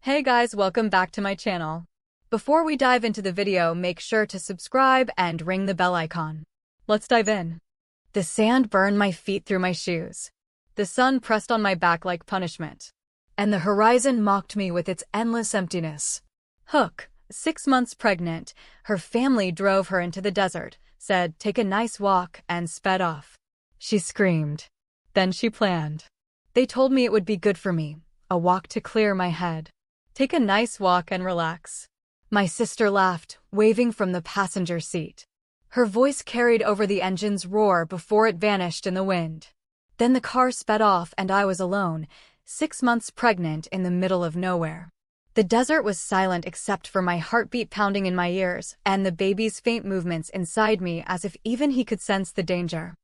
Hey guys, welcome back to my channel. Before we dive into the video, make sure to subscribe and ring the bell icon. Let's dive in. The sand burned my feet through my shoes. The sun pressed on my back like punishment. And the horizon mocked me with its endless emptiness. Hook, 6 months pregnant, her family drove her into the desert, said, "Take a nice walk," and sped off. She screamed. Then she planned. They told me it would be good for me, a walk to clear my head. Take a nice walk and relax. My sister laughed, waving from the passenger seat. Her voice carried over the engine's roar before it vanished in the wind. Then the car sped off and I was alone, 6 months pregnant in the middle of nowhere. The desert was silent except for my heartbeat pounding in my ears and the baby's faint movements inside me as if even he could sense the danger.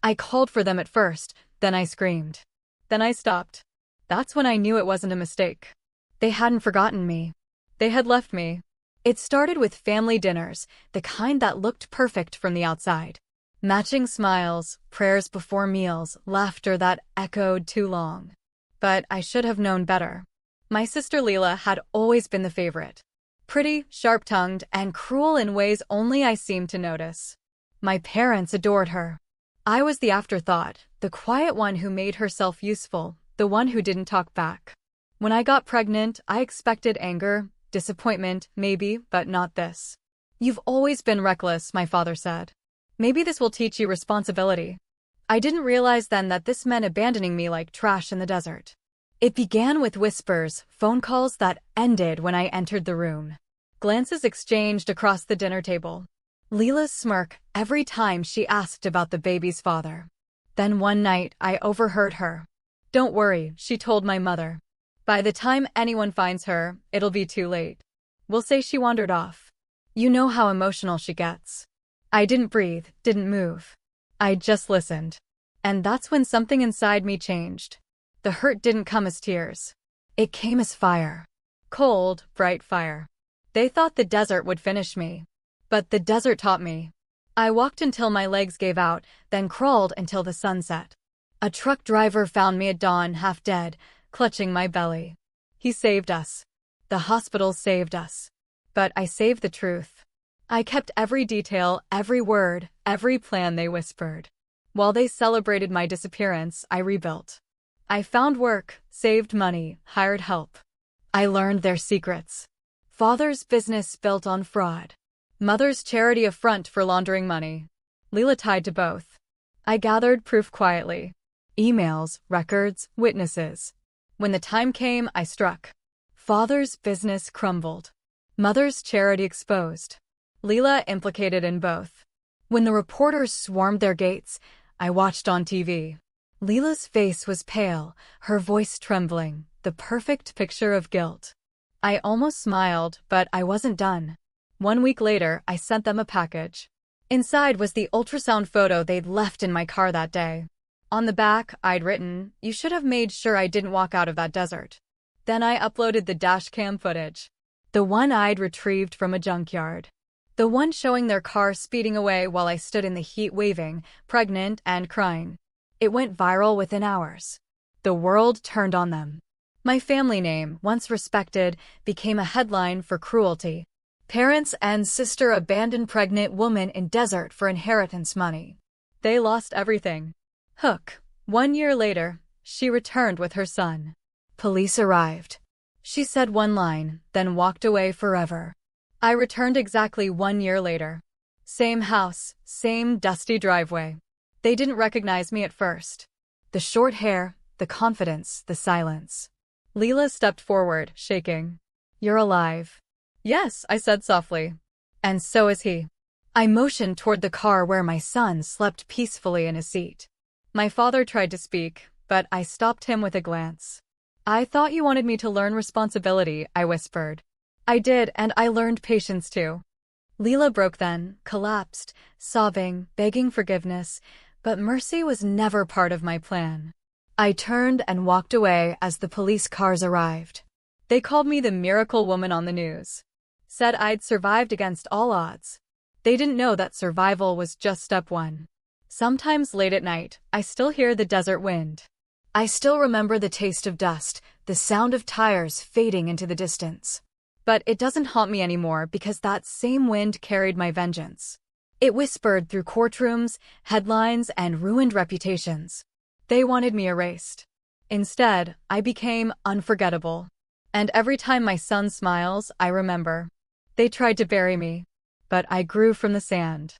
I called for them at first, then I screamed. Then I stopped. That's when I knew it wasn't a mistake. They hadn't forgotten me. They had left me. It started with family dinners, the kind that looked perfect from the outside. Matching smiles, prayers before meals, laughter that echoed too long. But I should have known better. My sister Leela had always been the favorite. Pretty, sharp-tongued, and cruel in ways only I seemed to notice. My parents adored her. I was the afterthought, the quiet one who made herself useful, the one who didn't talk back. When I got pregnant, I expected anger, disappointment, maybe, but not this. "You've always been reckless," my father said. "Maybe this will teach you responsibility." I didn't realize then that this meant abandoning me like trash in the desert. It began with whispers, phone calls that ended when I entered the room. Glances exchanged across the dinner table. Leela's smirk every time she asked about the baby's father. Then one night, I overheard her. "Don't worry," she told my mother. "By the time anyone finds her, it'll be too late. We'll say she wandered off. You know how emotional she gets." I didn't breathe, didn't move. I just listened. And that's when something inside me changed. The hurt didn't come as tears. It came as fire. Cold, bright fire. They thought the desert would finish me. But the desert taught me. I walked until my legs gave out, then crawled until the sun set. A truck driver found me at dawn, half dead, clutching my belly. He saved us. The hospital saved us. But I saved the truth. I kept every detail, every word, every plan they whispered. While they celebrated my disappearance, I rebuilt. I found work, saved money, hired help. I learned their secrets. Father's business built on fraud. Mother's charity a front for laundering money. Leela tied to both. I gathered proof quietly. Emails, records, witnesses. When the time came, I struck. Father's business crumbled. Mother's charity exposed. Leela implicated in both. When the reporters swarmed their gates, I watched on TV. Leela's face was pale, her voice trembling, the perfect picture of guilt. I almost smiled, but I wasn't done. 1 week later, I sent them a package. Inside was the ultrasound photo they'd left in my car that day. On the back, I'd written, "You should have made sure I didn't walk out of that desert." Then I uploaded the dashcam footage. The one I'd retrieved from a junkyard. The one showing their car speeding away while I stood in the heat waving, pregnant and crying. It went viral within hours. The world turned on them. My family name, once respected, became a headline for cruelty. Parents and sister abandon pregnant woman in desert for inheritance money. They lost everything. Hook. 1 year later, she returned with her son. Police arrived. She said one line, then walked away forever. I returned exactly 1 year later. Same house, same dusty driveway. They didn't recognize me at first. The short hair, the confidence, the silence. Leela stepped forward, shaking. "You're alive." "Yes," I said softly. "And so is he." I motioned toward the car where my son slept peacefully in his seat. My father tried to speak, but I stopped him with a glance. "I thought you wanted me to learn responsibility," I whispered. "I did, and I learned patience too." Leela broke then, collapsed, sobbing, begging forgiveness, but mercy was never part of my plan. I turned and walked away as the police cars arrived. They called me the miracle woman on the news. Said I'd survived against all odds. They didn't know that survival was just step one. Sometimes late at night, I still hear the desert wind. I still remember the taste of dust, the sound of tires fading into the distance. But it doesn't haunt me anymore because that same wind carried my vengeance. It whispered through courtrooms, headlines, and ruined reputations. They wanted me erased. Instead, I became unforgettable. And every time my son smiles, I remember. They tried to bury me, but I grew from the sand.